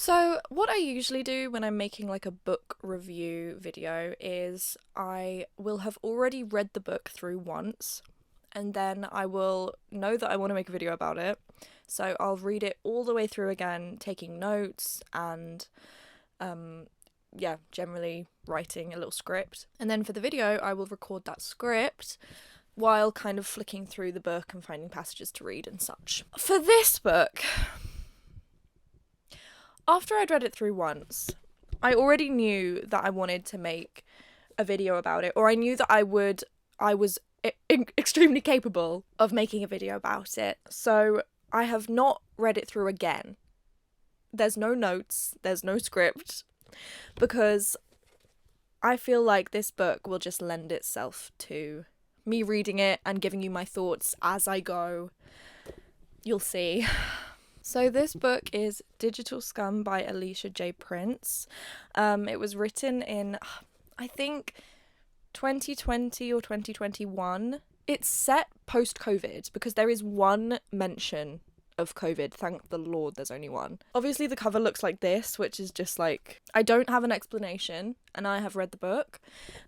So, what I usually do when I'm making like a book review video is I will have already read the book through once, and then I will know that I want to make a video about it. So, I'll read it all the way through again, taking notes and generally writing a little script. And then for the video, I will record that script while kind of flicking through the book and finding passages to read and such. For this book, after I'd read it through once, I already knew that I wanted to make a video about it, or I knew that I was extremely capable of making a video about it. So I have not read it through again. There's no notes, there's no script, because I feel like this book will just lend itself to me reading it and giving you my thoughts as I go. You'll see. So this book is Digital Scum by Alicia J. Prince. It was written in, I think, 2020 or 2021. It's set post-COVID because there is one mention of COVID. Thank the Lord there's only one. Obviously the cover looks like this, which is just like, I don't have an explanation and I have read the book.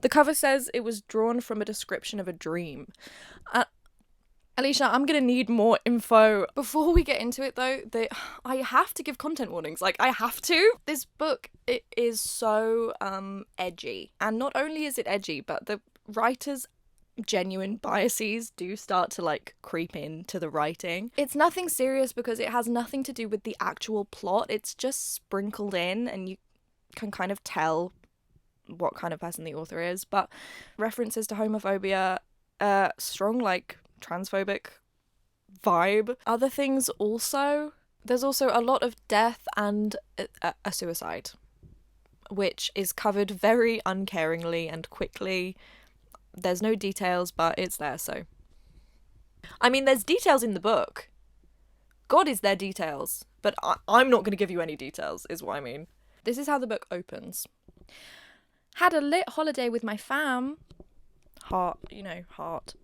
The cover says it was drawn from a description of a dream. Alicia, I'm going to need more info. Before we get into it though, I have to give content warnings. Like, I have to. This book, it is so edgy. And not only is it edgy, but the writer's genuine biases do start to like creep into the writing. It's nothing serious because it has nothing to do with the actual plot. It's just sprinkled in and you can kind of tell what kind of person the author is. But references to homophobia, strong like transphobic vibe. Other things also, there's also a lot of death and a suicide, which is covered very uncaringly and quickly. There's no details, but it's there, so. I mean, there's details in the book. God, is there details? But I'm not going to give you any details, is what I mean. This is how the book opens. Had a lit holiday with my fam. Heart.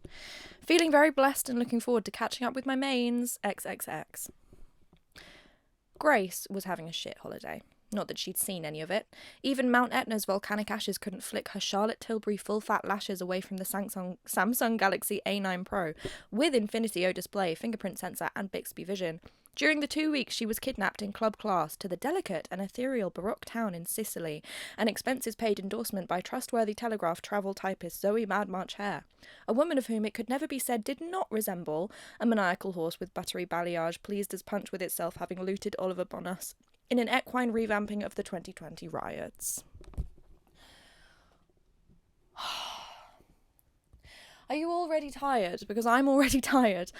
Feeling very blessed and looking forward to catching up with my mains. XXX. Grace was having a shit holiday. Not that she'd seen any of it. Even Mount Etna's volcanic ashes couldn't flick her Charlotte Tilbury full-fat lashes away from the Samsung Galaxy A9 Pro with Infinity O display, fingerprint sensor and Bixby Vision. During the 2 weeks she was kidnapped in club class to the delicate and ethereal Baroque town in Sicily, an expenses-paid endorsement by trustworthy Telegraph travel typist Zoe Mad March Hare, a woman of whom it could never be said did not resemble a maniacal horse with buttery balayage pleased as punch with itself having looted Oliver Bonas in an equine revamping of the 2020 riots. Are you already tired? Because I'm already tired.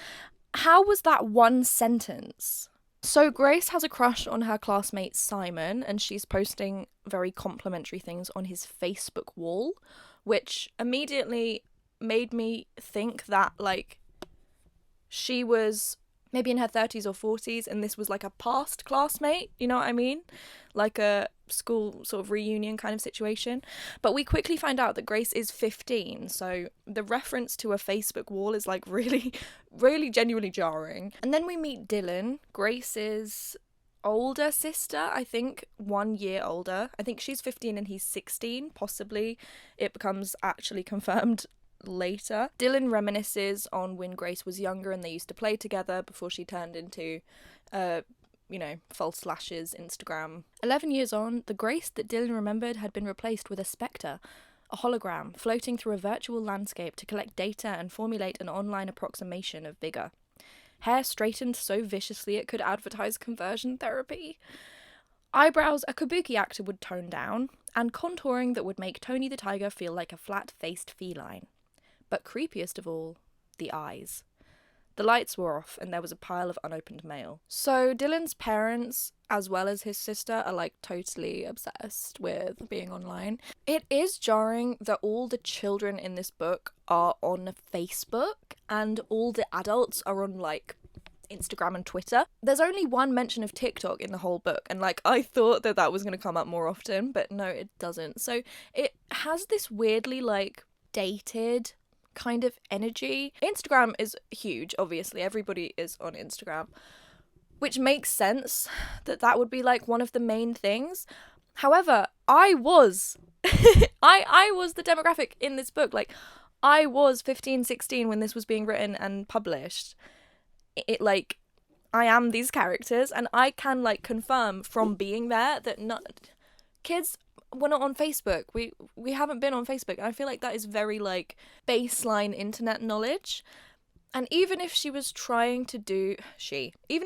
How was that one sentence? So Grace has a crush on her classmate Simon, and she's posting very complimentary things on his Facebook wall, which immediately made me think that, like, she was maybe in her 30s or 40s and this was like a past classmate, you know what I mean? Like a school sort of reunion kind of situation. But we quickly find out that Grace is 15, so the reference to a Facebook wall is like really, really genuinely jarring. And then we meet Dylan, Grace's older sister, I think 1 year older. I think she's 15 and he's 16, possibly. It becomes actually confirmed later. Dylan reminisces on when Grace was younger and they used to play together before she turned into false lashes Instagram. 11 years on, the Grace that Dylan remembered had been replaced with a spectre, a hologram floating through a virtual landscape to collect data and formulate an online approximation of vigor. Hair straightened so viciously it could advertise conversion therapy. Eyebrows a kabuki actor would tone down, and contouring that would make Tony the Tiger feel like a flat-faced feline. But creepiest of all, the eyes. The lights were off and there was a pile of unopened mail. So Dylan's parents, as well as his sister, are like totally obsessed with being online. It is jarring that all the children in this book are on Facebook and all the adults are on like Instagram and Twitter. There's only one mention of TikTok in the whole book, and like I thought that was going to come up more often, but no, it doesn't. So it has this weirdly like dated kind of energy. Instagram is huge, obviously everybody is on Instagram, which makes sense that that would be like one of the main things. However, I was I was the demographic in this book. Like, I was 15, 16 when this was being written and published. It like, I am these characters, and I can like confirm from being there that kids were not on Facebook. We haven't been on Facebook, and I feel like that is very like baseline internet knowledge. And even if even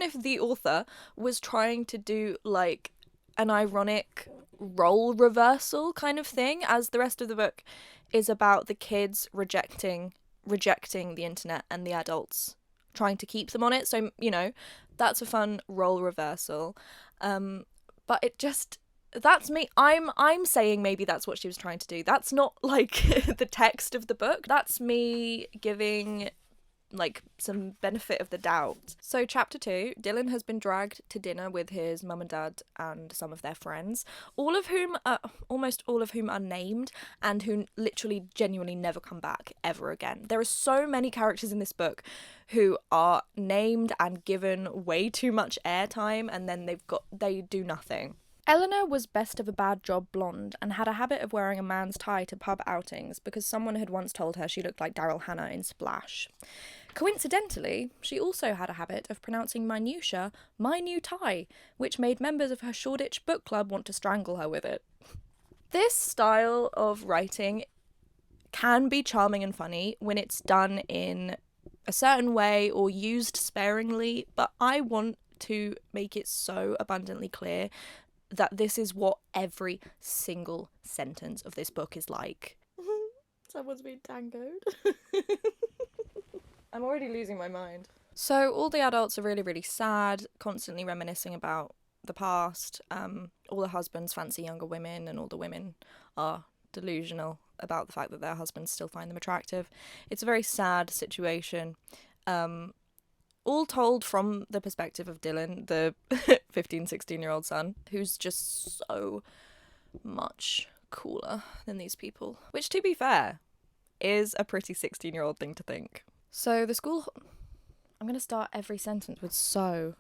if the author was trying to do like an ironic role reversal kind of thing, as the rest of the book is about the kids rejecting the internet and the adults trying to keep them on it. So, you know, that's a fun role reversal. But it just, that's me. I'm saying maybe that's what she was trying to do. That's not like the text of the book. That's me giving like some benefit of the doubt. So chapter 2, Dylan has been dragged to dinner with his mum and dad and some of their friends, almost all of whom are named and who literally genuinely never come back ever again. There are so many characters in this book who are named and given way too much airtime, and then they do nothing. Eleanor was best of a bad job blonde and had a habit of wearing a man's tie to pub outings because someone had once told her she looked like Daryl Hannah in Splash. Coincidentally, she also had a habit of pronouncing minutia "my new tie," which made members of her Shoreditch book club want to strangle her with it. This style of writing can be charming and funny when it's done in a certain way or used sparingly, but I want to make it so abundantly clear that this is what every single sentence of this book is like. Someone's been tangoed. I'm already losing my mind. So all the adults are really, really sad, constantly reminiscing about the past. All the husbands fancy younger women, and all the women are delusional about the fact that their husbands still find them attractive. It's a very sad situation. All told from the perspective of Dylan, the 15, 16-year-old son, who's just so much cooler than these people. Which, to be fair, is a pretty 16-year-old thing to think. So the school... I'm going to start every sentence with so.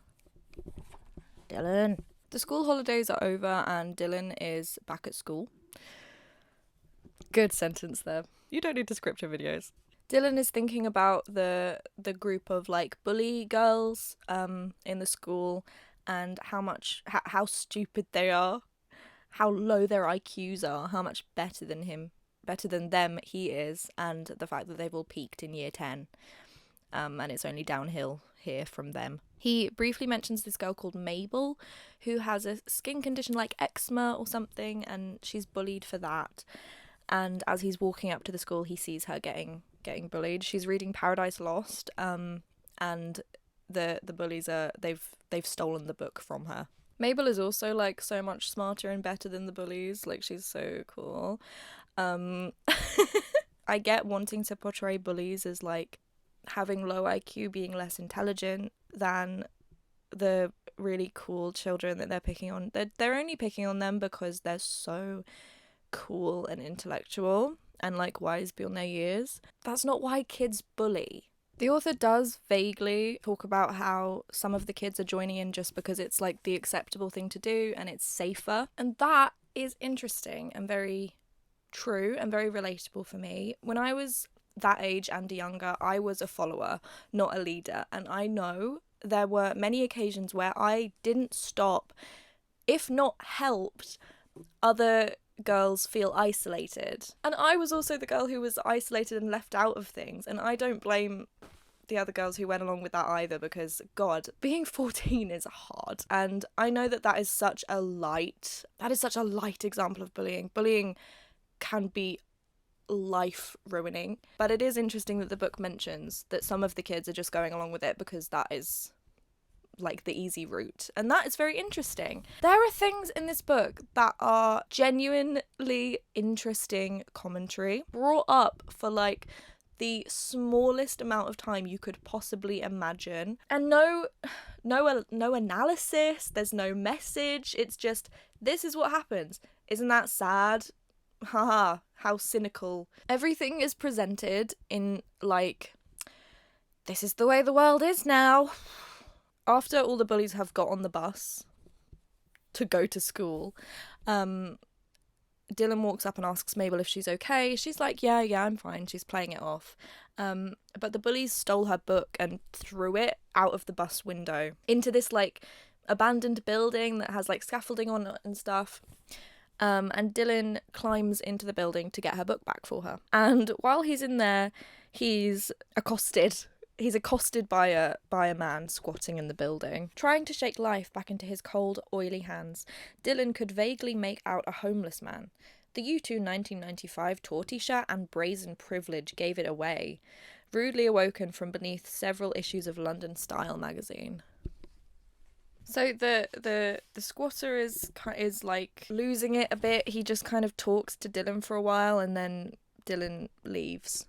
Dylan. The school holidays are over and Dylan is back at school. Good sentence there. You don't need to script your videos. Dylan is thinking about the group of like bully girls in the school, and how stupid they are, how low their IQs are, how much better than them he is, and the fact that they've all peaked in year 10, and it's only downhill here from them. He briefly mentions this girl called Mabel, who has a skin condition like eczema or something, and she's bullied for that. And as he's walking up to the school, he sees her getting bullied. She's reading Paradise Lost, and the bullies they've stolen the book from her. Mabel is also like so much smarter and better than the bullies. Like, she's so cool. I get wanting to portray bullies as like having low IQ, being less intelligent than the really cool children that they're picking on. They're only picking on them because they're so cool and intellectual and like wise beyond their years. That's not why kids bully. The author does vaguely talk about how some of the kids are joining in just because it's like the acceptable thing to do and it's safer, and that is interesting and very true and very relatable for me. When I was that age and younger, I was a follower, not a leader, and I know there were many occasions where I didn't stop, if not helped, other girls feel isolated. And I was also the girl who was isolated and left out of things, and I don't blame the other girls who went along with that either, because God, being 14 is hard. And I know that is such a light example of bullying. Bullying can be life ruining, but it is interesting that the book mentions that some of the kids are just going along with it because that is like the easy route, and that is very interesting. There are things in this book that are genuinely interesting commentary brought up for like the smallest amount of time you could possibly imagine, and no analysis, there's no message, it's just, this is what happens. Isn't that sad? Haha, how cynical. Everything is presented in like, this is the way the world is now. after all the bullies have got on the bus to go to school, Dylan walks up and asks Mabel if she's okay. She's like, yeah, I'm fine. She's playing it off. But the bullies stole her book and threw it out of the bus window into this, like, abandoned building that has, like, scaffolding on it and stuff. And Dylan climbs into the building to get her book back for her. And while he's in there, he's accosted. He's accosted by a man squatting in the building. Trying to shake life back into his cold, oily hands, Dylan could vaguely make out a homeless man. The U2 1995 tour t-shirt and brazen privilege gave it away, rudely awoken from beneath several issues of London Style magazine. So the squatter is like losing it a bit. He just kind of talks to Dylan for a while and then Dylan leaves.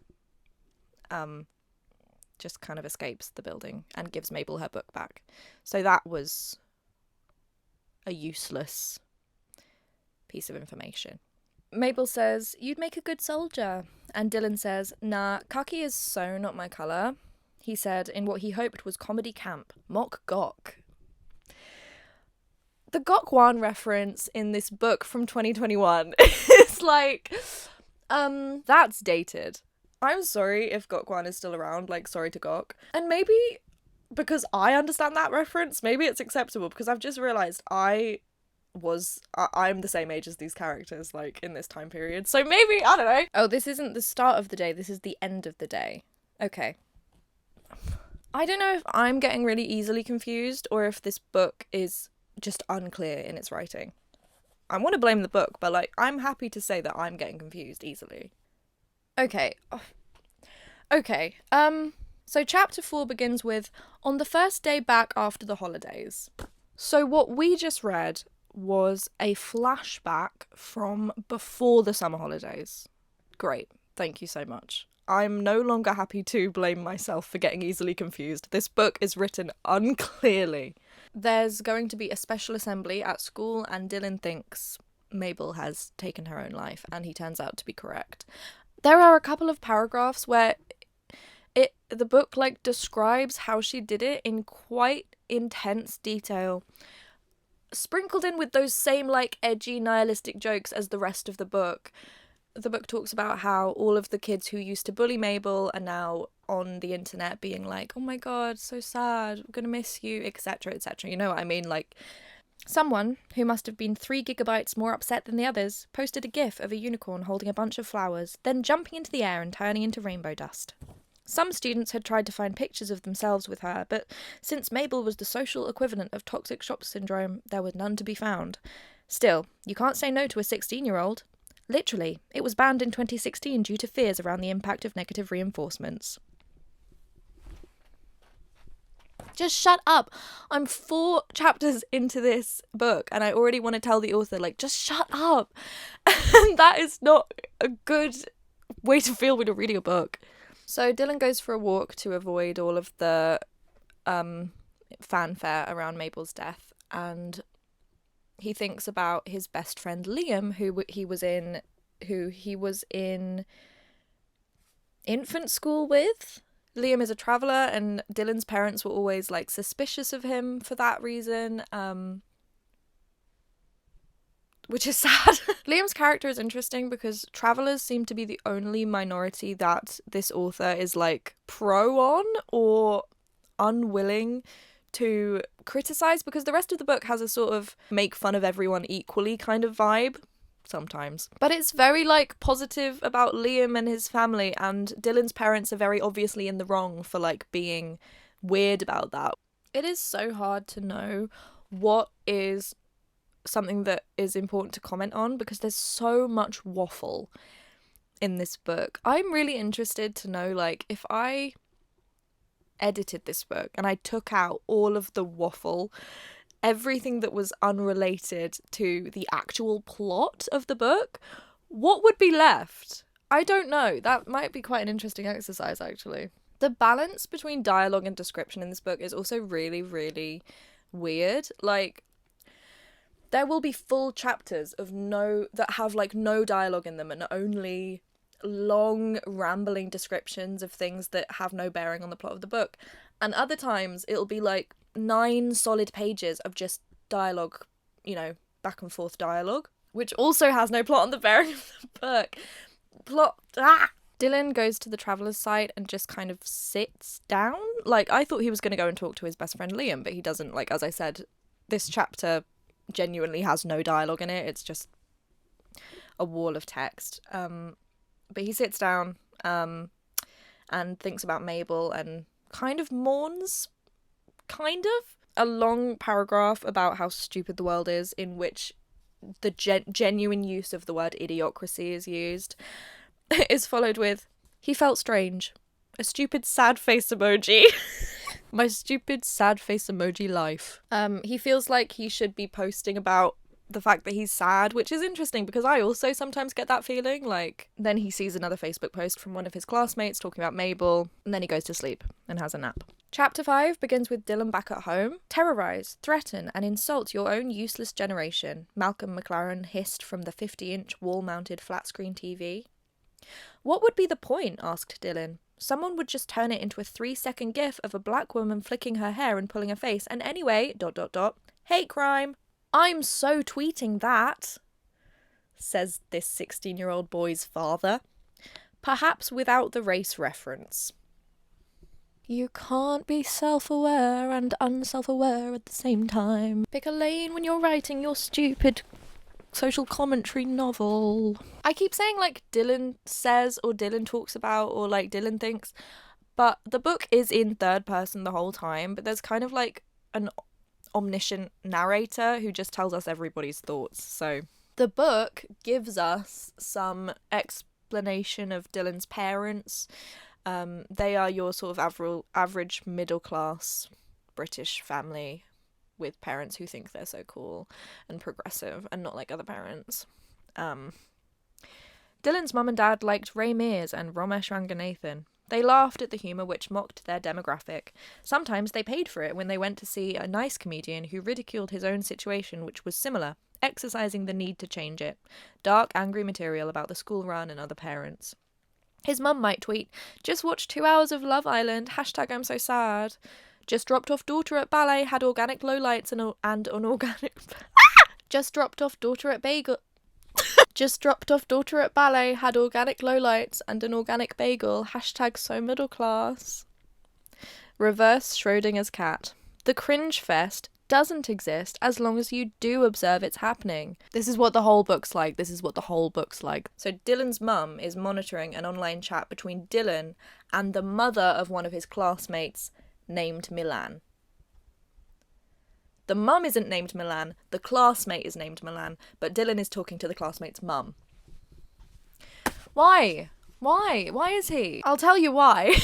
Just kind of escapes the building and gives Mabel her book back. So that was a useless piece of information. Mabel says, "You'd make a good soldier." And Dylan says, "Nah, khaki is so not my colour," he said in what he hoped was comedy camp, mock Gok. The Gok Wan reference in this book from 2021 is like, that's dated. I'm sorry if Gok Wan is still around, like, sorry to Gok. And maybe because I understand that reference, maybe it's acceptable, because I've just realised I'm the same age as these characters, like, in this time period. So maybe, I don't know. Oh, this isn't the start of the day, this is the end of the day. Okay. I don't know if I'm getting really easily confused or if this book is just unclear in its writing. I want to blame the book, but, like, I'm happy to say that I'm getting confused easily. Okay. So chapter 4 begins with, "On the first day back after the holidays." So what we just read was a flashback from before the summer holidays. Great. Thank you so much. I'm no longer happy to blame myself for getting easily confused. This book is written unclearly. There's going to be a special assembly at school and Dylan thinks Mabel has taken her own life, and he turns out to be correct. There are a couple of paragraphs where the book, like, describes how she did it in quite intense detail, sprinkled in with those same, like, edgy nihilistic jokes as the rest of the book. The book talks about how all of the kids who used to bully Mabel are now on the internet being like, "Oh my god, so sad, we're gonna miss you," etc, etc. You know what I mean? Like, someone who must have been 3 gigabytes more upset than the others posted a gif of a unicorn holding a bunch of flowers, then jumping into the air and turning into rainbow dust. Some students had tried to find pictures of themselves with her, but since Mabel was the social equivalent of toxic shock syndrome, there was none to be found. Still, you can't say no to a 16-year-old. Literally, it was banned in 2016 due to fears around the impact of negative reinforcements. Just shut up. I'm 4 chapters into this book and I already want to tell the author, like, just shut up. And that is not a good way to feel when you're reading a book. So Dylan goes for a walk to avoid all of the fanfare around Mabel's death, and he thinks about his best friend Liam, who he was in infant school with. Liam is a traveller, and Dylan's parents were always, like, suspicious of him for that reason, which is sad. Liam's character is interesting because travellers seem to be the only minority that this author is, like, pro on or unwilling to criticise, because the rest of the book has a sort of make fun of everyone equally kind of vibe. Sometimes. But it's very, like, positive about Liam and his family, and Dylan's parents are very obviously in the wrong for, like, being weird about that. It is so hard to know what is something that is important to comment on because there's so much waffle in this book. I'm really interested to know, like, if I edited this book and I took out all of the waffle, everything that was unrelated to the actual plot of the book, what would be left? I don't know. That might be quite an interesting exercise, actually. The balance between dialogue and description in this book is also really, really weird. Like, there will be full chapters that have, like, no dialogue in them and only long, rambling descriptions of things that have no bearing on the plot of the book. And other times it'll be, like, 9 solid pages of just dialogue, you know, back and forth dialogue, which also has no plot on the bearing of the book. Dylan goes to the traveller's site and just kind of sits down. Like, I thought he was going to go and talk to his best friend Liam, but he doesn't. Like, as I said, this chapter genuinely has no dialogue in it. It's just a wall of text. But he sits down and thinks about Mabel and kind of mourns, a long paragraph about how stupid the world is, in which the genuine use of the word idiocracy is used, is followed with, he felt strange. A stupid sad face emoji. My stupid sad face emoji life. He feels like he should be posting about the fact that he's sad, which is interesting because I also sometimes get that feeling. Like, then he sees another Facebook post from one of his classmates talking about Mabel, and then he goes to sleep and has a nap. Chapter 5 begins with Dylan back at home. Terrorise, threaten, and insult your own useless generation, Malcolm McLaren hissed from the 50-inch wall-mounted flat-screen TV. What would be the point? Asked Dylan. Someone would just turn it into a 3-second gif of a black woman flicking her hair and pulling a face, and anyway, ... hate crime. I'm so tweeting that, says this 16-year-old boy's father, perhaps without the race reference. You can't be self-aware and unself-aware at the same time. Pick a lane when you're writing your stupid social commentary novel. I keep saying, like, Dylan says, or Dylan talks about, or, like, Dylan thinks, but the book is in third person the whole time, but there's kind of, like, an omniscient narrator who just tells us everybody's thoughts. So the book gives us some explanation of Dylan's parents. They are your sort of average middle class British family with parents who think they're so cool and progressive and not like other parents. Dylan's mum and dad liked Ray Mears and Romesh Ranganathan. They laughed at the humour which mocked their demographic. Sometimes they paid for it when they went to see a nice comedian who ridiculed his own situation, which was similar, exercising the need to change it. Dark, angry material about the school run and other parents. His mum might tweet, "Just watched 2 hours of Love Island, hashtag I'm so sad. Just dropped off daughter at ballet, had organic lowlights and unorganic... Just dropped off daughter at bagel... Just dropped off daughter at ballet, had organic lowlights and an organic bagel, hashtag so middle class." Reverse Schrodinger's cat. The cringe fest doesn't exist as long as you do observe it's happening. This is what the whole book's like. So Dylan's mum is monitoring an online chat between Dylan and the mother of one of his classmates named Milan. The mum isn't named Milan, the classmate is named Milan, but Dylan is talking to the classmate's mum. Why? Why is he? I'll tell you why.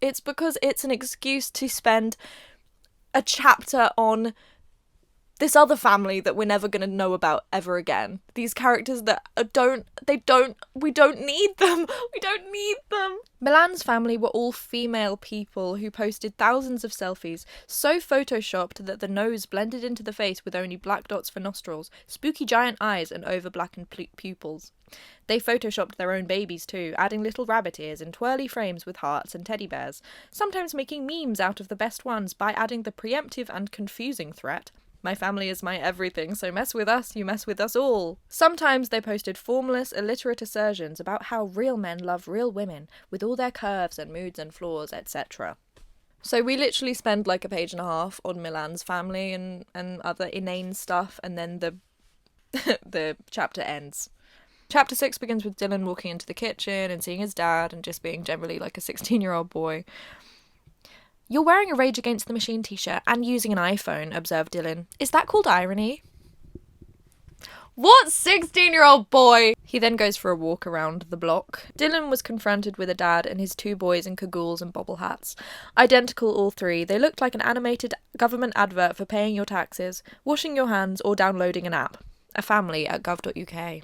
It's because it's an excuse to spend a chapter on this other family that we're never going to know about ever again. These characters that we don't need them. We don't need them. Milan's family were all female people who posted thousands of selfies, so photoshopped that the nose blended into the face with only black dots for nostrils, spooky giant eyes and over-blackened pupils. They photoshopped their own babies too, adding little rabbit ears and twirly frames with hearts and teddy bears, sometimes making memes out of the best ones by adding the preemptive and confusing threat, "My family is my everything, so mess with us, you mess with us all." Sometimes they posted formless, illiterate assertions about how real men love real women, with all their curves and moods and flaws, etc. So we literally spend like a page and a half on Milan's family and other inane stuff, and then the chapter ends. Chapter 6 begins with Dylan walking into the kitchen and seeing his dad and just being generally like a 16-year-old boy. "You're wearing a Rage Against the Machine t-shirt and using an iPhone," observed Dylan. "Is that called irony?" What 16-year-old boy? He then goes for a walk around the block. Dylan was confronted with a dad and his 2 boys in cagoules and bobble hats. Identical all 3, they looked like an animated government advert for paying your taxes, washing your hands or downloading an app. A family at gov.uk.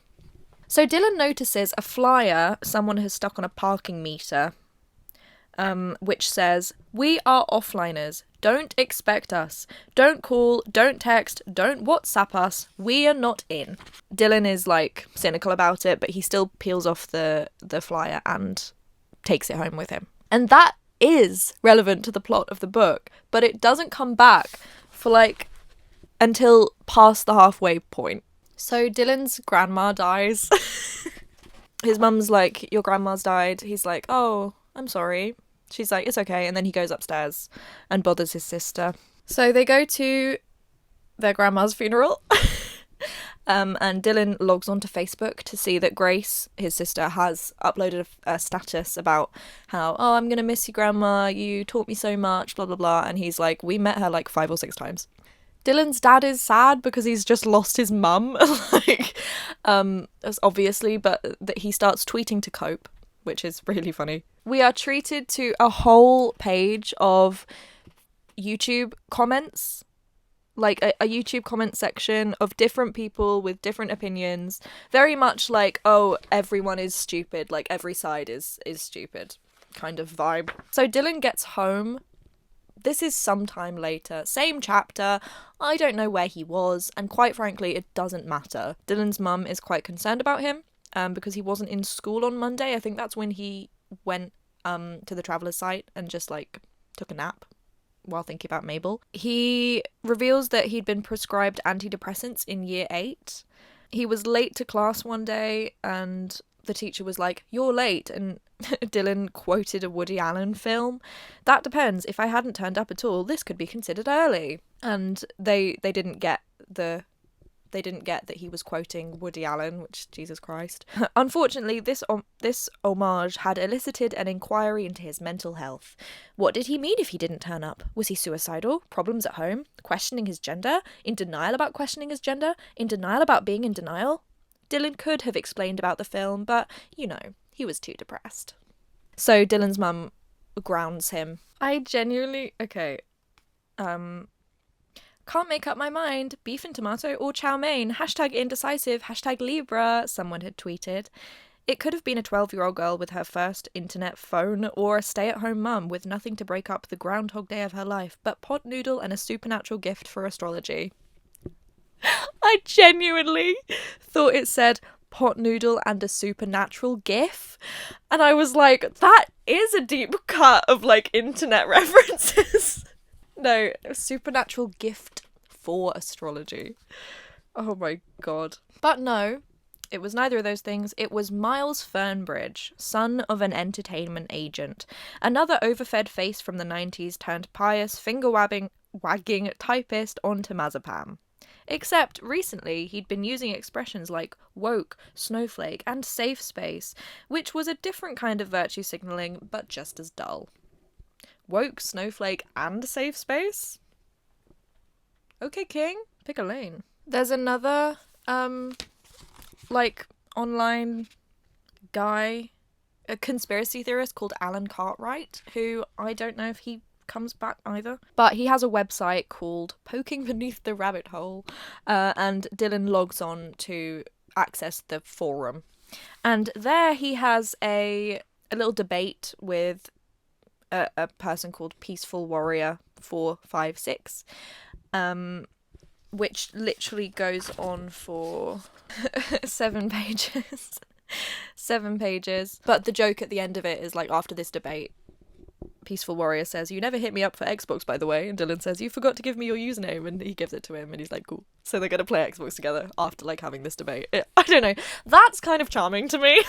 So Dylan notices a flyer someone has stuck on a parking meter, which says, "We are offliners. Don't expect us. Don't call, don't text, don't WhatsApp us. We are not in." Dylan is like cynical about it, but he still peels off the flyer and takes it home with him. And that is relevant to the plot of the book, but it doesn't come back for like until past the halfway point. So Dylan's grandma dies. His mum's like, your grandma's died. He's like, oh, I'm sorry. She's like, it's okay. And then he goes upstairs and bothers his sister. So they go to their grandma's funeral. And Dylan logs onto Facebook to see that Grace, his sister, has uploaded a status about how, oh, I'm going to miss you, Grandma. You taught me so much, blah, blah, blah. And he's like, we met her like 5 or 6 times. Dylan's dad is sad because he's just lost his mum, obviously, but that he starts tweeting to cope, which is really funny. We are treated to a whole page of YouTube comments, like a YouTube comment section of different people with different opinions, very much like, oh, everyone is stupid, like every side is stupid kind of vibe. So Dylan gets home. This is sometime later, same chapter. I don't know where he was, and quite frankly, it doesn't matter. Dylan's mum is quite concerned about him, because he wasn't in school on Monday. I think that's when he went to the Traveller's site and just like took a nap while thinking about Mabel. He reveals that he'd been prescribed antidepressants in year 8. He was late to class one day, and the teacher was like, "You're late," and Dylan quoted a Woody Allen film. That depends. If I hadn't turned up at all, this could be considered early. And they didn't get that he was quoting Woody Allen, which, Jesus Christ. Unfortunately, this homage had elicited an inquiry into his mental health. What did he mean if he didn't turn up? Was he suicidal? Problems at home? Questioning his gender? In denial about questioning his gender? In denial about being in denial? Dylan could have explained about the film, but, you know, he was too depressed. So Dylan's mum grounds him. I genuinely... Okay. Can't make up my mind. Beef and tomato or chow mein. Hashtag indecisive. Hashtag Libra. Someone had tweeted. It could have been a 12-year-old girl with her first internet phone, or a stay-at-home mum with nothing to break up the Groundhog Day of her life, but pot noodle and a supernatural gift for astrology. I genuinely thought it said pot noodle and a supernatural gif, and I was like, that is a deep cut of like internet references. No, a supernatural gift for astrology. Oh my god. But no, it was neither of those things. It was Miles Fernbridge, son of an entertainment agent. Another overfed face from the 90s turned pious finger-wagging typist onto Mazepam. Except recently he'd been using expressions like woke, snowflake, and safe space, which was a different kind of virtue signalling, but just as dull. Woke, snowflake, and safe space? Okay, King, pick a lane. There's another, online guy, a conspiracy theorist called Alan Cartwright, who I don't know if he comes back either, but he has a website called Poking Beneath the Rabbit Hole, and Dylan logs on to access the forum, and there he has a little debate with a person called Peaceful Warrior 456, which literally goes on for 7 pages. 7 pages, but the joke at the end of it is like, after this debate, Peaceful Warrior says, "You never hit me up for Xbox, by the way," and Dylan says, "You forgot to give me your username," and he gives it to him, and he's like, cool. So they're gonna play Xbox together after like having this debate. I don't know, that's kind of charming to me.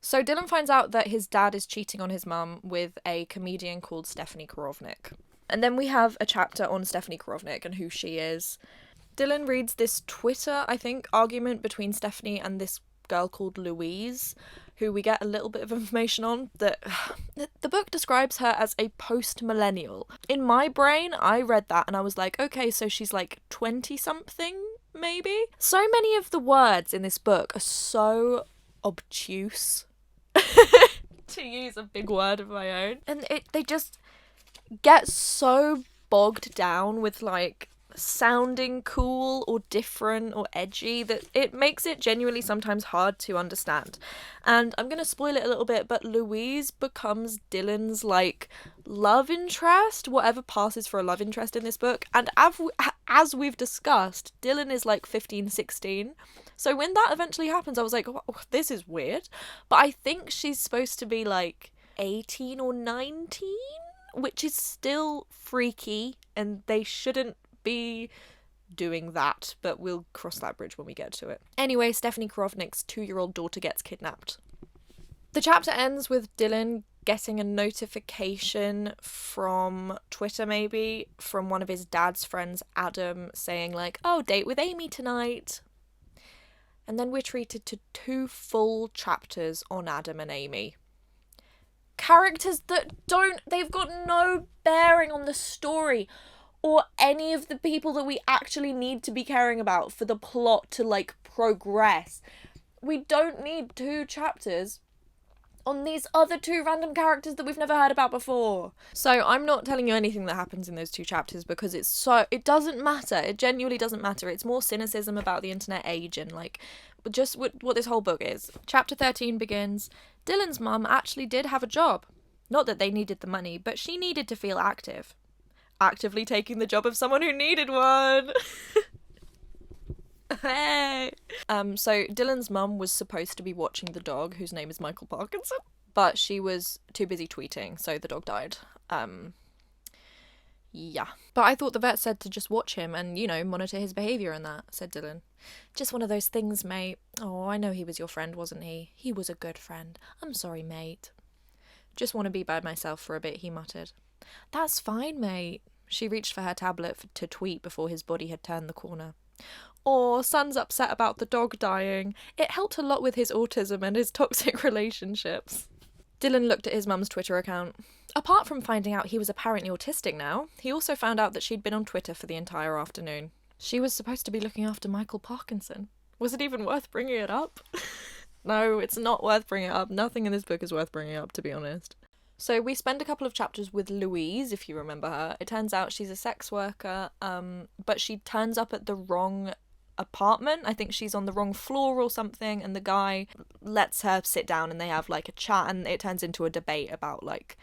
So Dylan finds out that his dad is cheating on his mum with a comedian called Stephanie Korovnik. And then we have a chapter on Stephanie Korovnik and who she is. Dylan reads this Twitter, I think, argument between Stephanie and this girl called Louise, who we get a little bit of information on, that the book describes her as a post-millennial. In my brain, I read that and I was like, okay, so she's like 20-something, maybe? So many of the words in this book are so obtuse, to use a big word of my own. And they just get so bogged down with like sounding cool or different or edgy that it makes it genuinely sometimes hard to understand. And I'm gonna spoil it a little bit, but Louise becomes Dylan's like love interest, whatever passes for a love interest in this book. And as we've discussed, Dylan is like 15, 16. So when that eventually happens, I was like, oh, this is weird. But I think she's supposed to be like 18 or 19, which is still freaky, and they shouldn't be doing that, but we'll cross that bridge when we get to it. Anyway, Stephanie Korovnik's 2-year-old daughter gets kidnapped. The chapter ends with Dylan getting a notification from Twitter, maybe, from one of his dad's friends, Adam, saying like, oh, date with Amy tonight. And then we're treated to 2 full chapters on Adam and Amy. Characters that they've got no bearing on the story or any of the people that we actually need to be caring about for the plot to, like, progress. We don't need 2 chapters on these other 2 random characters that we've never heard about before. So I'm not telling you anything that happens in those 2 chapters because it doesn't matter. It genuinely doesn't matter. It's more cynicism about the internet age and, like, just what this whole book is. Chapter 13 begins, Dylan's mum actually did have a job. Not that they needed the money, but she needed to feel active. Actively taking the job of someone who needed one. Hey. So Dylan's mum was supposed to be watching the dog, whose name is Michael Parkinson, but she was too busy tweeting, so the dog died. Yeah. But I thought the vet said to just watch him and, you know, monitor his behaviour and that, said Dylan. Just one of those things, mate. Oh, I know he was your friend, wasn't he? He was a good friend. I'm sorry, mate. Just want to be by myself for a bit, he muttered. That's fine, mate. She reached for her tablet to tweet before his body had turned the corner. Or Son's upset about the dog dying. It helped a lot with his autism and his toxic relationships. Dylan looked at his mum's Twitter account. Apart from finding out he was apparently autistic now, he also found out that she'd been on Twitter for the entire afternoon. She was supposed to be looking after Michael Parkinson. Was it even worth bringing it up? No, it's not worth bringing it up. Nothing in this book is worth bringing up, to be honest. So we spend a couple of chapters with Louise, if you remember her. It turns out she's a sex worker, but she turns up at the wrong apartment. I think she's on the wrong floor or something, and the guy lets her sit down and they have like a chat, and it turns into a debate about like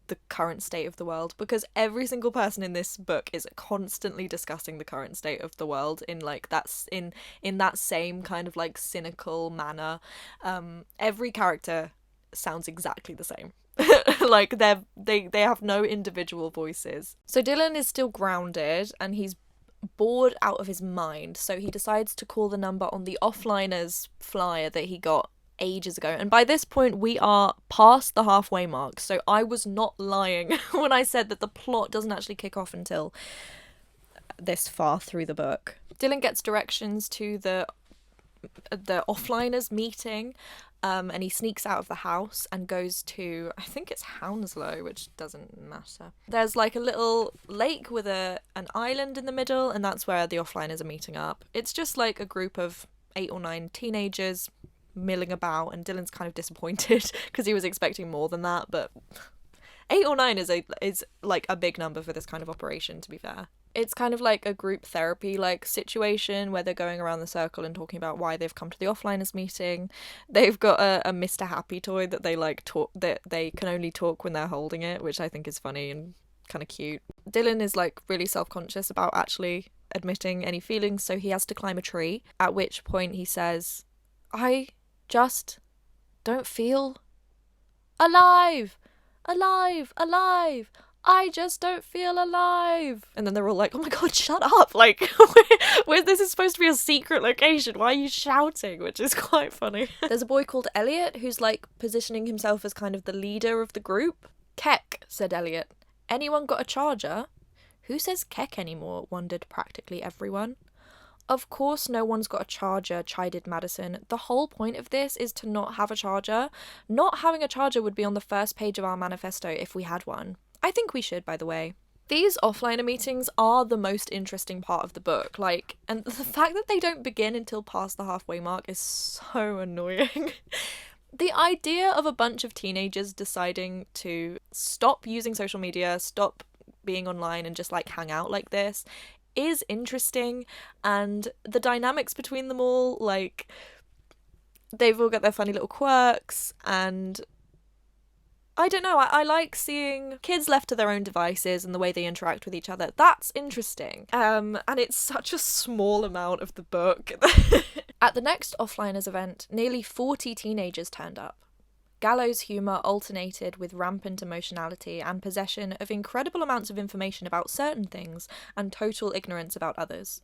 the current state of the world, because every single person in this book is constantly discussing the current state of the world in like that's in that same kind of like cynical manner. Every character sounds exactly the same. Like they have no individual voices. So Dylan is still grounded and he's bored out of his mind, so he decides to call the number on the Offliners flyer that he got ages ago. And by this point we are past the halfway mark, so I was not lying when I said that the plot doesn't actually kick off until this far through the book. Dylan gets directions to the Offliners meeting, and he sneaks out of the house and goes to, I think it's Hounslow, which doesn't matter. There's like a little lake with an island in the middle, and that's where the Offliners are meeting up. It's just like a group of 8 or 9 teenagers milling about, and Dylan's kind of disappointed because he was expecting more than that, but 8 or 9 is like a big number for this kind of operation, to be fair. It's kind of like a group therapy like situation where they're going around the circle and talking about why they've come to the Offliners meeting. They've got a Mr. Happy toy that they like talk, that they can only talk when they're holding it, which I think is funny and kind of cute. Dylan is like really self-conscious about actually admitting any feelings, so he has to climb a tree, at which point he says, I just don't feel alive. I just don't feel alive. And then they're all like, oh my god, shut up. Like, where this is supposed to be a secret location. Why are you shouting? Which is quite funny. There's a boy called Elliot who's like positioning himself as kind of the leader of the group. Keck, said Elliot. Anyone got a charger? Who says Keck anymore? Wondered practically everyone. Of course no one's got a charger, chided Madison. The whole point of this is to not have a charger. Not having a charger would be on the first page of our manifesto if we had one. I think we should, by the way. These Offliner meetings are the most interesting part of the book, like, and the fact that they don't begin until past the halfway mark is so annoying. The idea of a bunch of teenagers deciding to stop using social media, stop being online and just like hang out like this is interesting, and the dynamics between them all, like, they've all got their funny little quirks, and I don't know, I like seeing kids left to their own devices and the way they interact with each other. That's interesting. And it's such a small amount of the book. At the next Offliners event, nearly 40 teenagers turned up. Gallo's humour alternated with rampant emotionality and possession of incredible amounts of information about certain things and total ignorance about others.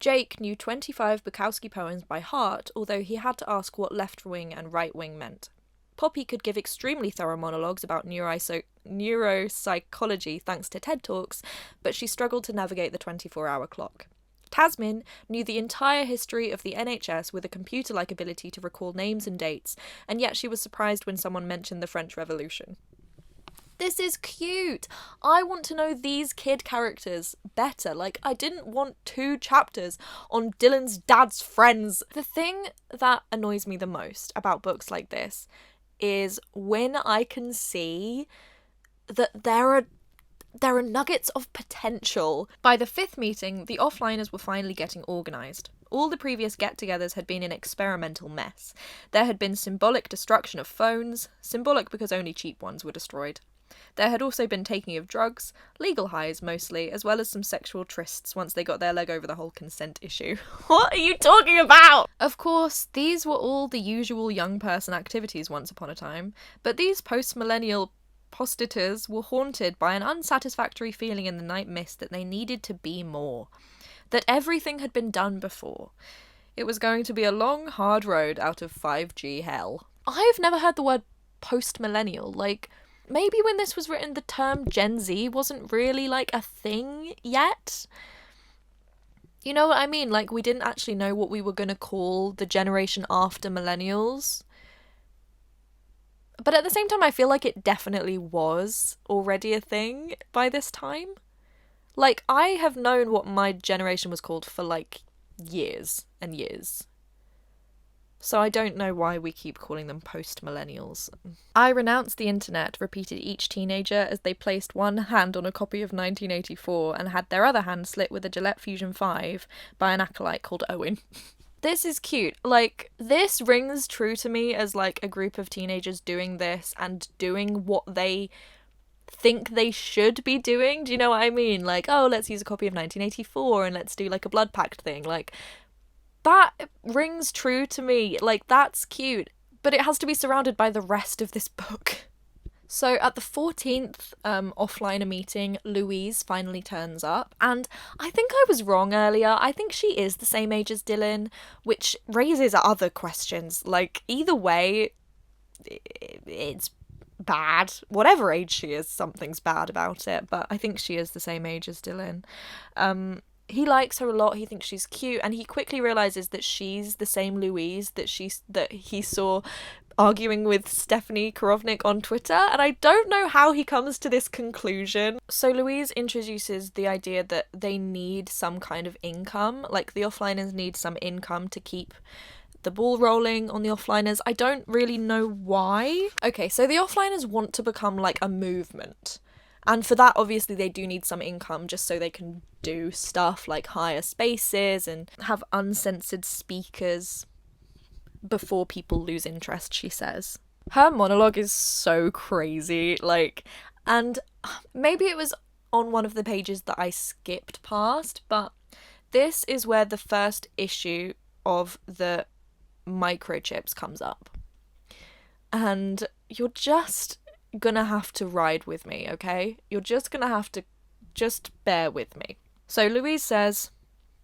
Jake knew 25 Bukowski poems by heart, although he had to ask what left wing and right wing meant. Poppy could give extremely thorough monologues about neuropsychology thanks to TED Talks, but she struggled to navigate the 24-hour clock. Tasmin knew the entire history of the NHS with a computer-like ability to recall names and dates, and yet she was surprised when someone mentioned the French Revolution. This is cute! I want to know these kid characters better. Like, I didn't want 2 chapters on Dylan's dad's friends. The thing that annoys me the most about books like this is when I can see that there are nuggets of potential. By the 5th meeting, the offliners were finally getting organised. All the previous get-togethers had been an experimental mess. There had been symbolic destruction of phones, symbolic because only cheap ones were destroyed. There had also been taking of drugs, legal highs mostly, as well as some sexual trysts once they got their leg over the whole consent issue. What are you talking about? Of course, these were all the usual young person activities once upon a time, but these post-millennial postators were haunted by an unsatisfactory feeling in the night mist that they needed to be more. That everything had been done before. It was going to be a long, hard road out of 5G hell. I've never heard the word post-millennial. Like, maybe when this was written, the term Gen Z wasn't really, like, a thing yet. You know what I mean? Like, we didn't actually know what we were going to call the generation after millennials. But at the same time, I feel like it definitely was already a thing by this time. Like, I have known what my generation was called for, like, years and years. So I don't know why we keep calling them post-millennials. I renounce the internet, repeated each teenager as they placed one hand on a copy of 1984 and had their other hand slit with a Gillette Fusion 5 by an acolyte called Owen. This is cute. Like, this rings true to me as, like, a group of teenagers doing this and doing what they think they should be doing. Do you know what I mean? Like, oh, let's use a copy of 1984 and let's do, like, a Blood Pact thing. Like, that rings true to me. Like, that's cute. But it has to be surrounded by the rest of this book. So at the 14th offliner meeting, Louise finally turns up, and I think I was wrong earlier. I think she is the same age as Dylan, which raises other questions. Like, either way, it's bad. Whatever age she is, something's bad about it, but I think she is the same age as Dylan. He likes her a lot, he thinks she's cute, and he quickly realises that she's the same Louise that he saw arguing with Stephanie Korovnik on Twitter, and I don't know how he comes to this conclusion. So Louise introduces the idea that they need some kind of income, like the offliners need some income to keep the ball rolling on the offliners. I don't really know why. Okay, so the offliners want to become like a movement. And for that, obviously, they do need some income just so they can do stuff like hire spaces and have uncensored speakers before people lose interest, she says. Her monologue is so crazy, like, and maybe it was on one of the pages that I skipped past, but this is where the first issue of the microchips comes up. And you're just gonna have to ride with me, okay? You're just gonna have to just bear with me. So Louise says,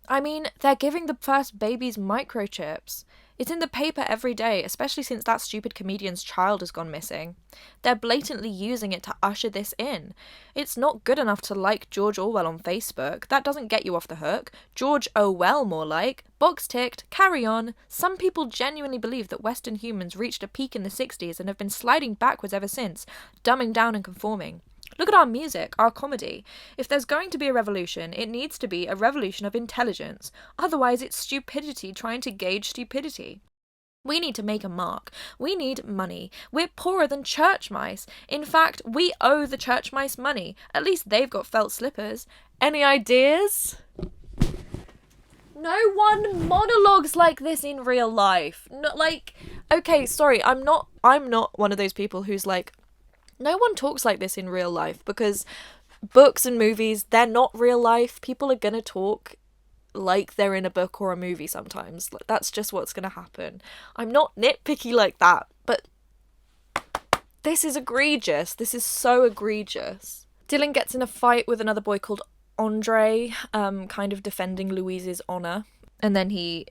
I mean, they're giving the first babies microchips. It's in the paper every day, especially since that stupid comedian's child has gone missing. They're blatantly using it to usher this in. It's not good enough to like George Orwell on Facebook. That doesn't get you off the hook. George Orwell, more like. Box ticked. Carry on. Some people genuinely believe that Western humans reached a peak in the 60s and have been sliding backwards ever since, dumbing down and conforming. Look at our music, our comedy. If there's going to be a revolution, it needs to be a revolution of intelligence. Otherwise, it's stupidity trying to gauge stupidity. We need to make a mark. We need money. We're poorer than church mice. In fact, we owe the church mice money. At least they've got felt slippers. Any ideas? No one monologues like this in real life. Not like, okay, sorry, I'm not one of those people who's like, no one talks like this in real life, because books and movies, they're not real life. People are gonna talk like they're in a book or a movie sometimes. Like, that's just what's gonna happen. I'm not nitpicky like that, but This is egregious. This is so egregious. Dylan gets in a fight with another boy called Andre, kind of defending Louise's honour. And then he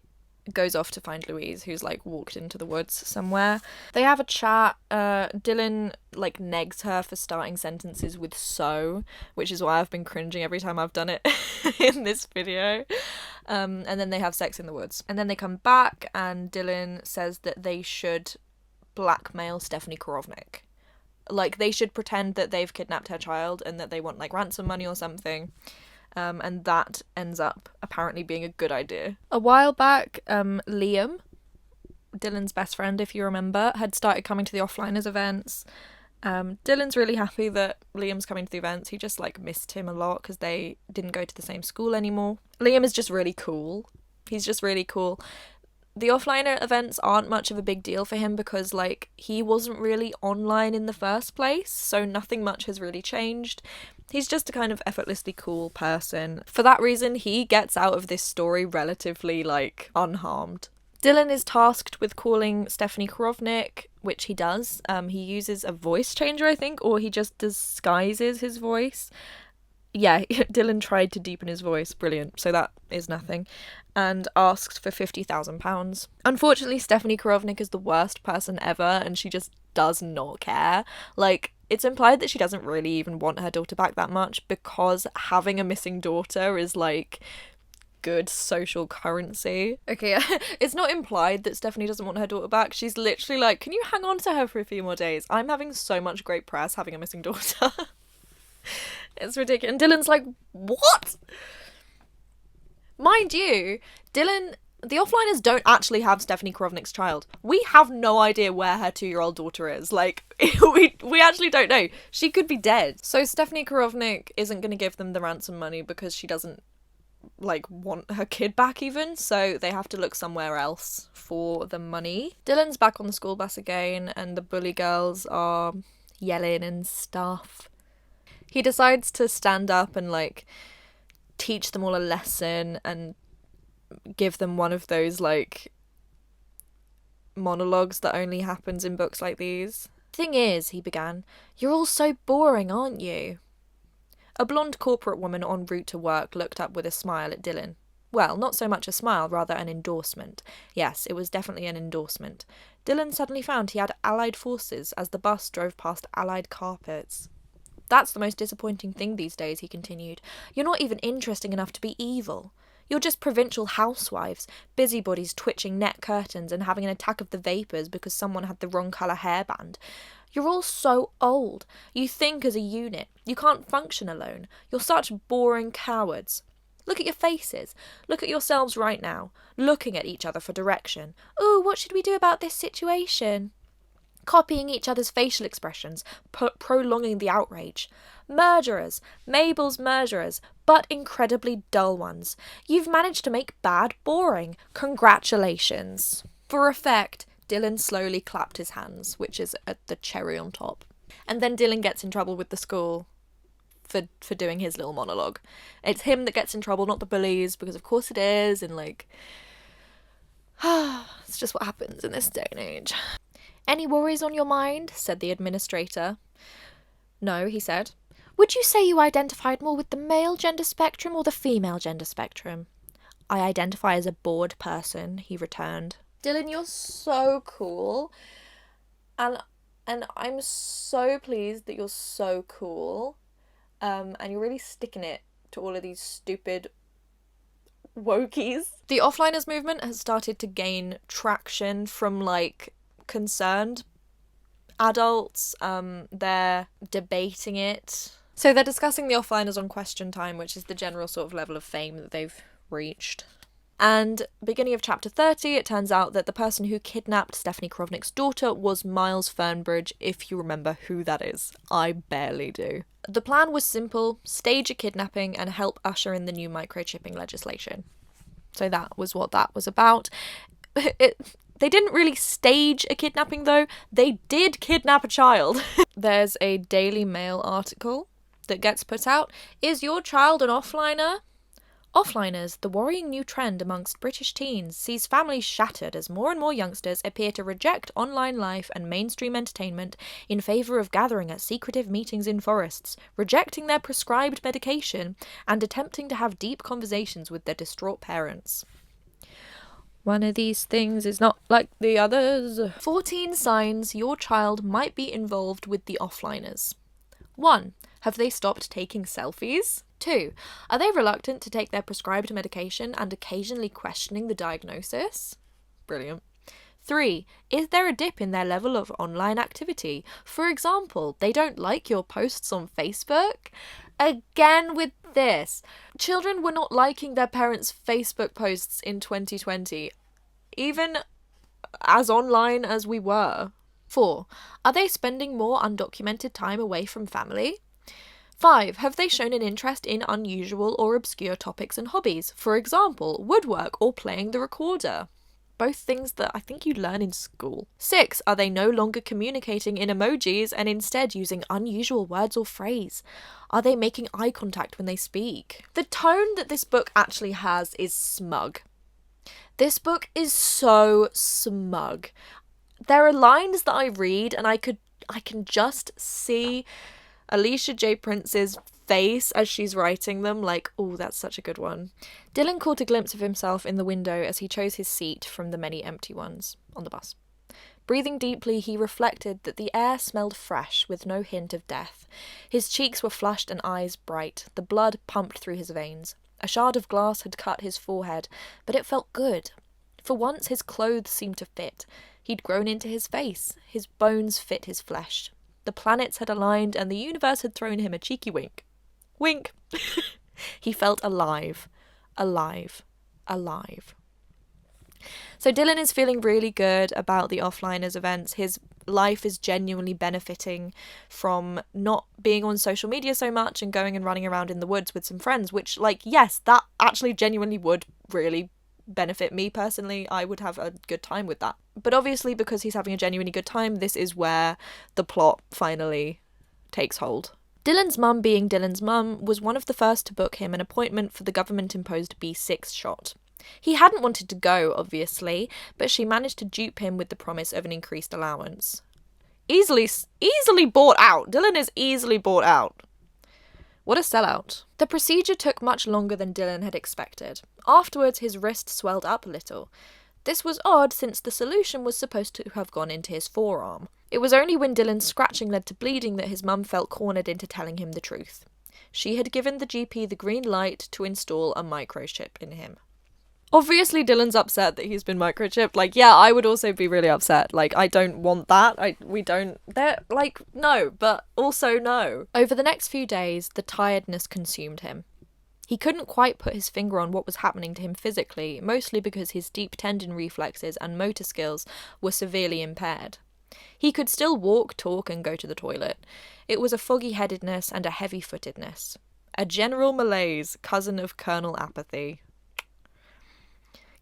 goes off to find Louise, who's like walked into the woods somewhere. They have a chat. Dylan like negs her for starting sentences with so, which is why I've been cringing every time I've done it in this video. And then they have sex in the woods. And then they come back and Dylan says that they should blackmail Stephanie Korovnik. Like, they should pretend that they've kidnapped her child and that they want like ransom money or something. And that ends up apparently being a good idea. A while back, Liam, Dylan's best friend, if you remember, had started coming to the Offliners events. Dylan's really happy that Liam's coming to the events. He just like missed him a lot because they didn't go to the same school anymore. Liam is just really cool. He's just really cool. The Offliner events aren't much of a big deal for him because like he wasn't really online in the first place, so nothing much has really changed. He's just a kind of effortlessly cool person. For that reason, he gets out of this story relatively, like, unharmed. Dylan is tasked with calling Stephanie Korovnik, which he does. He uses a voice changer, I think, or he just disguises his voice. Yeah, Dylan tried to deepen his voice. Brilliant. So that is nothing. And asked for £50,000. Unfortunately, Stephanie Korovnik is the worst person ever, and she just does not care. Like, it's implied that she doesn't really even want her daughter back that much because having a missing daughter is like good social currency. Okay, it's not implied that Stephanie doesn't want her daughter back. She's literally like, can you hang on to her for a few more days? I'm having so much great press having a missing daughter. It's ridiculous. And Dylan's like, what? Mind you, the Offliners don't actually have Stephanie Korovnik's child. We have no idea where her 2-year-old daughter is. Like, we actually don't know. She could be dead. So Stephanie Korovnik isn't going to give them the ransom money because she doesn't, like, want her kid back even. So they have to look somewhere else for the money. Dylan's back on the school bus again and the bully girls are yelling and stuff. He decides to stand up and, like, teach them all a lesson and give them one of those like monologues that only happens in books like these. Thing is, he began, you're all so boring, aren't you? A blonde corporate woman en route to work looked up with a smile at Dylan. Well, not so much a smile, rather an endorsement. Yes, it was definitely an endorsement. Dylan suddenly found he had allied forces as the bus drove past allied carpets. That's the most disappointing thing these days, he continued. You're not even interesting enough to be evil. You're just provincial housewives, busybodies twitching net curtains and having an attack of the vapours because someone had the wrong colour hairband. You're all so old. You think as a unit. You can't function alone. You're such boring cowards. Look at your faces. Look at yourselves right now, looking at each other for direction. Ooh, what should we do about this situation? Copying each other's facial expressions, prolonging the outrage. Murderers, Mabel's murderers, but incredibly dull ones. You've managed to make bad boring. Congratulations. For effect, Dylan slowly clapped his hands, which is the cherry on top. And then Dylan gets in trouble with the school for doing his little monologue. It's him that gets in trouble, not the bullies, because of course it is, and like, it's just what happens in this day and age. Any worries on your mind? Said the administrator. No, he said. Would you say you identified more with the male gender spectrum or the female gender spectrum? I identify as a bored person, he returned. Dylan, you're so cool. And I'm so pleased that you're so cool. And you're really sticking it to all of these stupid wokies. The Offliners movement has started to gain traction from, like, concerned adults. They're debating it. So they're discussing the Offliners on Question Time, which is the general sort of level of fame that they've reached. And beginning of chapter 30, it turns out that the person who kidnapped Stephanie Korovnik's daughter was Miles Fernbridge, if you remember who that is. I barely do. The plan was simple: stage a kidnapping and help usher in the new microchipping legislation. So that was what that was about. They didn't really stage a kidnapping, though. They did kidnap a child. There's a Daily Mail article that gets put out. Is your child an offliner? Offliners, the worrying new trend amongst British teens, sees families shattered as more and more youngsters appear to reject online life and mainstream entertainment in favour of gathering at secretive meetings in forests, rejecting their prescribed medication, and attempting to have deep conversations with their distraught parents. One of these things is not like the others. 14 signs your child might be involved with the offliners. 1. Have they stopped taking selfies? 2. Are they reluctant to take their prescribed medication and occasionally questioning the diagnosis? Brilliant. 3. Is there a dip in their level of online activity? For example, they don't like your posts on Facebook? Again with this. Children were not liking their parents' Facebook posts in 2020, even as online as we were. 4. Are they spending more undocumented time away from family? 5. Have they shown an interest in unusual or obscure topics and hobbies? For example, woodwork or playing the recorder. Both things that I think you'd learn in school. 6. Are they no longer communicating in emojis and instead using unusual words or phrase? Are they making eye contact when they speak? The tone that this book actually has is smug. This book is so smug. There are lines that I read and I can just see Alicia J. Prince's face as she's writing them, like, oh, that's such a good one. Dylan caught a glimpse of himself in the window as he chose his seat from the many empty ones on the bus. Breathing deeply, he reflected that the air smelled fresh with no hint of death. His cheeks were flushed and eyes bright. The blood pumped through his veins. A shard of glass had cut his forehead, but it felt good. For once his clothes seemed to fit. He'd grown into his face. His bones fit his flesh. The planets had aligned and the universe had thrown him a cheeky wink. Wink! He felt alive. Alive. Alive. So Dylan is feeling really good about the Offliners events. His life is genuinely benefiting from not being on social media so much and going and running around in the woods with some friends, which, like, yes, that actually genuinely would really benefit me personally. I would have a good time with that. But obviously, because he's having a genuinely good time, this is where the plot finally takes hold. Dylan's mum, being Dylan's mum, was one of the first to book him an appointment for the government-imposed B6 shot. He hadn't wanted to go, obviously, but she managed to dupe him with the promise of an increased allowance. Easily bought out. Dylan is easily bought out. What a sellout. The procedure took much longer than Dylan had expected. Afterwards, his wrist swelled up a little. This was odd, since the solution was supposed to have gone into his forearm. It was only when Dylan's scratching led to bleeding that his mum felt cornered into telling him the truth. She had given the GP the green light to install a microchip in him. Obviously, Dylan's upset that he's been microchipped. Like, yeah, I would also be really upset. Like, I don't want that. No, but also no. Over the next few days, the tiredness consumed him. He couldn't quite put his finger on what was happening to him physically, mostly because his deep tendon reflexes and motor skills were severely impaired. He could still walk, talk, and go to the toilet. It was a foggy-headedness and a heavy-footedness. A general malaise, cousin of Colonel Apathy.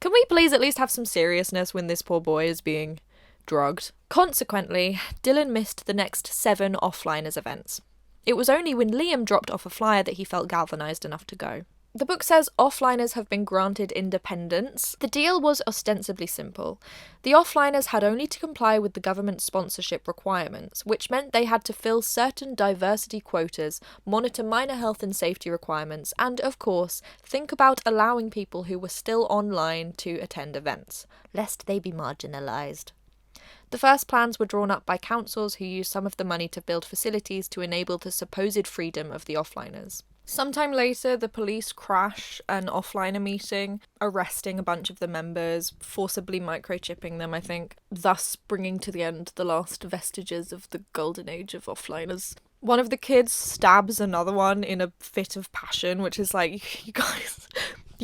Can we please at least have some seriousness when this poor boy is being drugged? Consequently, Dylan missed the next 7 Offliners events. It was only when Liam dropped off a flyer that he felt galvanised enough to go. The book says offliners have been granted independence. The deal was ostensibly simple. The offliners had only to comply with the government sponsorship requirements, which meant they had to fill certain diversity quotas, monitor minor health and safety requirements, and, of course, think about allowing people who were still online to attend events, lest they be marginalised. The first plans were drawn up by councils who used some of the money to build facilities to enable the supposed freedom of the offliners. Sometime later, the police crash an offliner meeting, arresting a bunch of the members, forcibly microchipping them, I think, thus bringing to the end the last vestiges of the golden age of offliners. One of the kids stabs another one in a fit of passion, which is like, you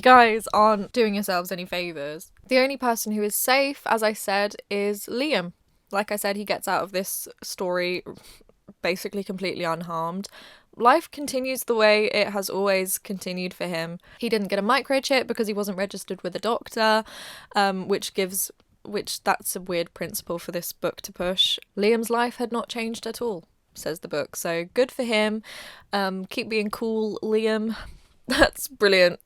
guys aren't doing yourselves any favours. The only person who is safe, as I said, is Liam. Like I said, he gets out of this story basically completely unharmed. Life continues the way it has always continued for him. He didn't get a microchip because he wasn't registered with a doctor, which that's a weird principle for this book to push. Liam's life had not changed at all, says the book. So good for him. Keep being cool, Liam. That's brilliant.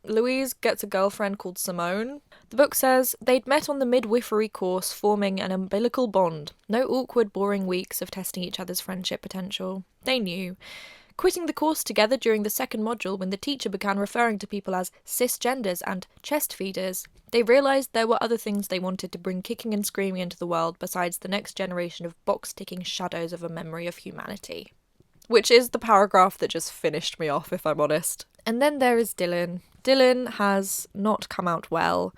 Louise gets a girlfriend called Simone. The book says they'd met on the midwifery course, forming an umbilical bond. No awkward, boring weeks of testing each other's friendship potential. They knew. Quitting the course together during the second module, when the teacher began referring to people as cisgenders and chest feeders, they realised there were other things they wanted to bring kicking and screaming into the world besides the next generation of box-ticking shadows of a memory of humanity. Which is the paragraph that just finished me off, if I'm honest. And then there is Dylan. Dylan has not come out well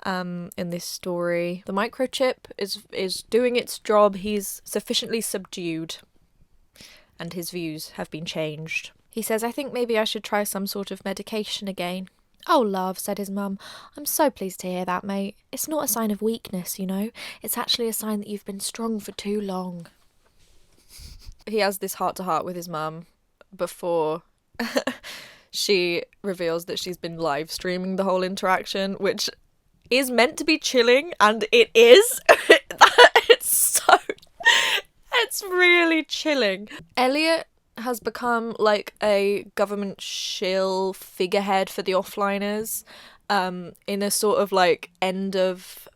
in this story. The microchip is doing its job. He's sufficiently subdued, and his views have been changed. He says, "I think maybe I should try some sort of medication again." "Oh, love," said his mum. "I'm so pleased to hear that, mate. It's not a sign of weakness, you know. It's actually a sign that you've been strong for too long." He has this heart-to-heart with his mum before she reveals that she's been live streaming the whole interaction, which is meant to be chilling, and it is. It's really chilling. Elliot has become like a government shill figurehead for the offliners, in a sort of like end of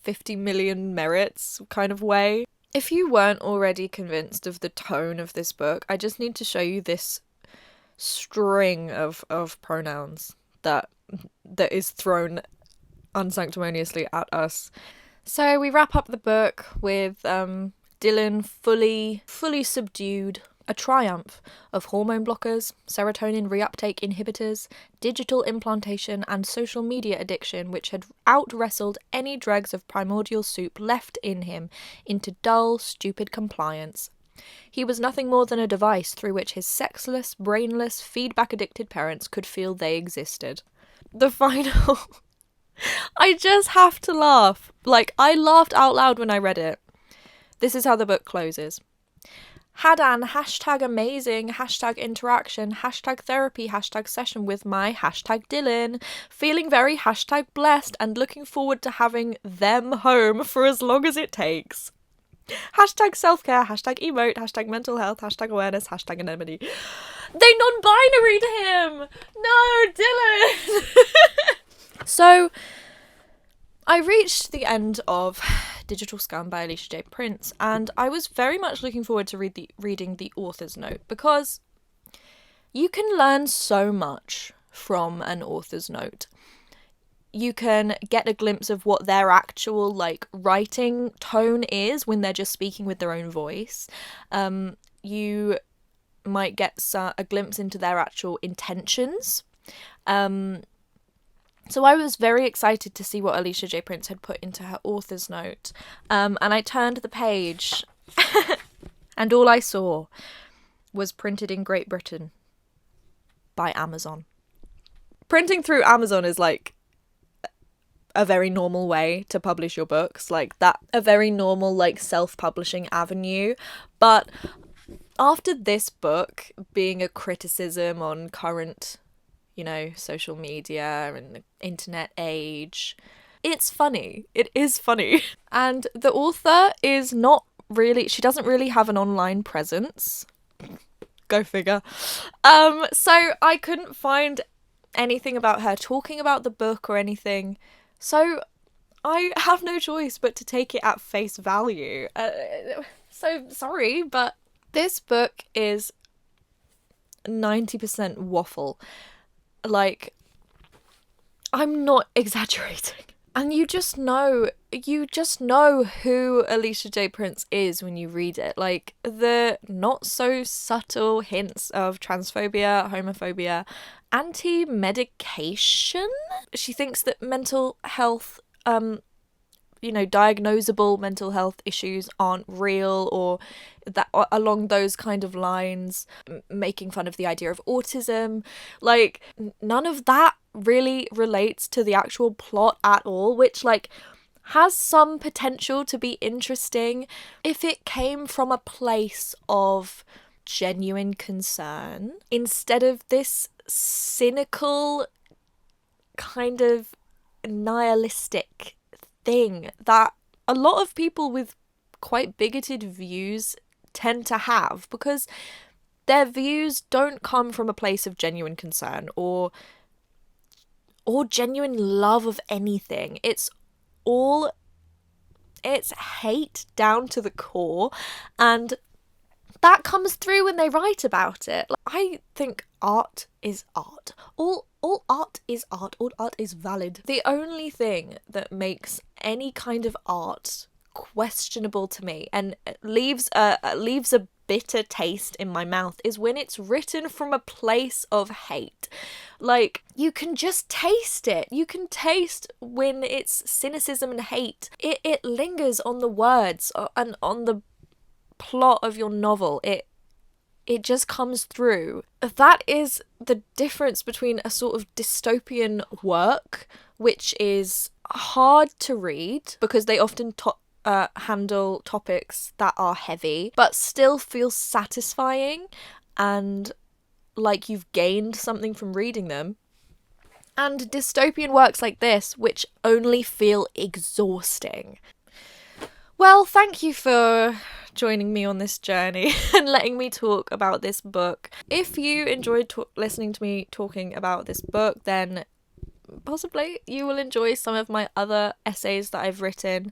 50 million merits kind of way. If you weren't already convinced of the tone of this book, I just need to show you this string of pronouns that is thrown unsanctimoniously at us. So we wrap up the book with Dylan fully subdued, a triumph of hormone blockers, serotonin reuptake inhibitors, digital implantation, and social media addiction, which had out-wrestled any dregs of primordial soup left in him into dull, stupid compliance. He was nothing more than a device through which his sexless, brainless, feedback-addicted parents could feel they existed. The final... I just have to laugh. Like, I laughed out loud when I read it. This is how the book closes. Had an #amazing, #interaction, #therapy, #session with my #Dylan. Feeling very #blessed and looking forward to having them home for as long as it takes. #self-care, #emote, #mental health, #awareness, #anemone. They non-binary to him! No, Dylan! So, I reached the end of Digital Scum by Alicia J. Prince, and I was very much looking forward to reading the author's note, because you can learn so much from an author's note. You can get a glimpse of what their actual, like, writing tone is when they're just speaking with their own voice. You might get a glimpse into their actual intentions. So I was very excited to see what Alicia J. Prince had put into her author's note. And I turned the page and all I saw was printed in Great Britain by Amazon. Printing through Amazon is like a very normal way to publish your books, like that, a very normal like self-publishing avenue. But after this book being a criticism on current, you know, social media and the internet age, it's funny. It is funny. And the author is not really, she doesn't really have an online presence. Go figure. So I couldn't find anything about her talking about the book or anything. So I have no choice but to take it at face value. So sorry, but this book is 90% waffle. Like, I'm not exaggerating. And you just know who Alicia J. Prince is when you read it. Like, the not so subtle hints of transphobia, homophobia, anti-medication. She thinks that mental health, diagnosable mental health issues aren't real, or that along those kind of lines, making fun of the idea of autism. Like, none of that really relates to the actual plot at all, which, like, has some potential to be interesting if it came from a place of genuine concern instead of this cynical kind of nihilistic thing that a lot of people with quite bigoted views tend to have. Because their views don't come from a place of genuine concern or genuine love of anything. It's hate down to the core, and that comes through when they write about it. Like, I think art is art. All art is art. All art is valid. The only thing that makes any kind of art questionable to me and leaves a bitter taste in my mouth is when it's written from a place of hate. Like, you can just taste it. You can taste when it's cynicism and hate. It lingers on the words and on the plot of your novel. It just comes through. That is the difference between a sort of dystopian work, which is hard to read because they often handle topics that are heavy, but still feel satisfying and like you've gained something from reading them. And dystopian works like this, which only feel exhausting. Well, thank you for joining me on this journey and letting me talk about this book. If you enjoyed listening to me talking about this book, then possibly you will enjoy some of my other essays that I've written.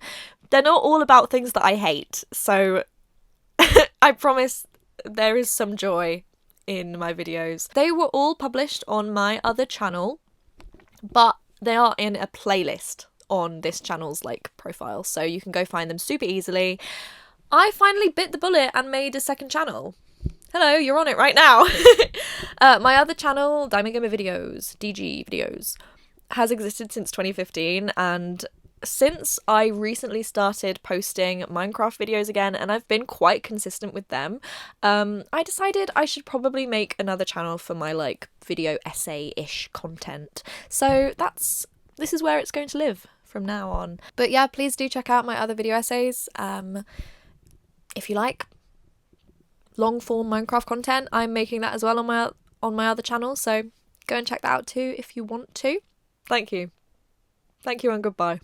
They're not all about things that I hate, so I promise there is some joy in my videos. They were all published on my other channel, but they are in a playlist on this channel's profile, so you can go find them super easily. I finally bit the bullet and made a second channel. Hello, you're on it right now. My other channel, Diamond Gamer Videos, DG Videos, has existed since 2015, and since I recently started posting Minecraft videos again, and I've been quite consistent with them, I decided I should probably make another channel for my video essay-ish content. So this is where it's going to live from now on. But yeah, please do check out my other video essays. If you like long form Minecraft content, I'm making that as well on my other channel, so go and check that out too if you want to. Thank you and goodbye.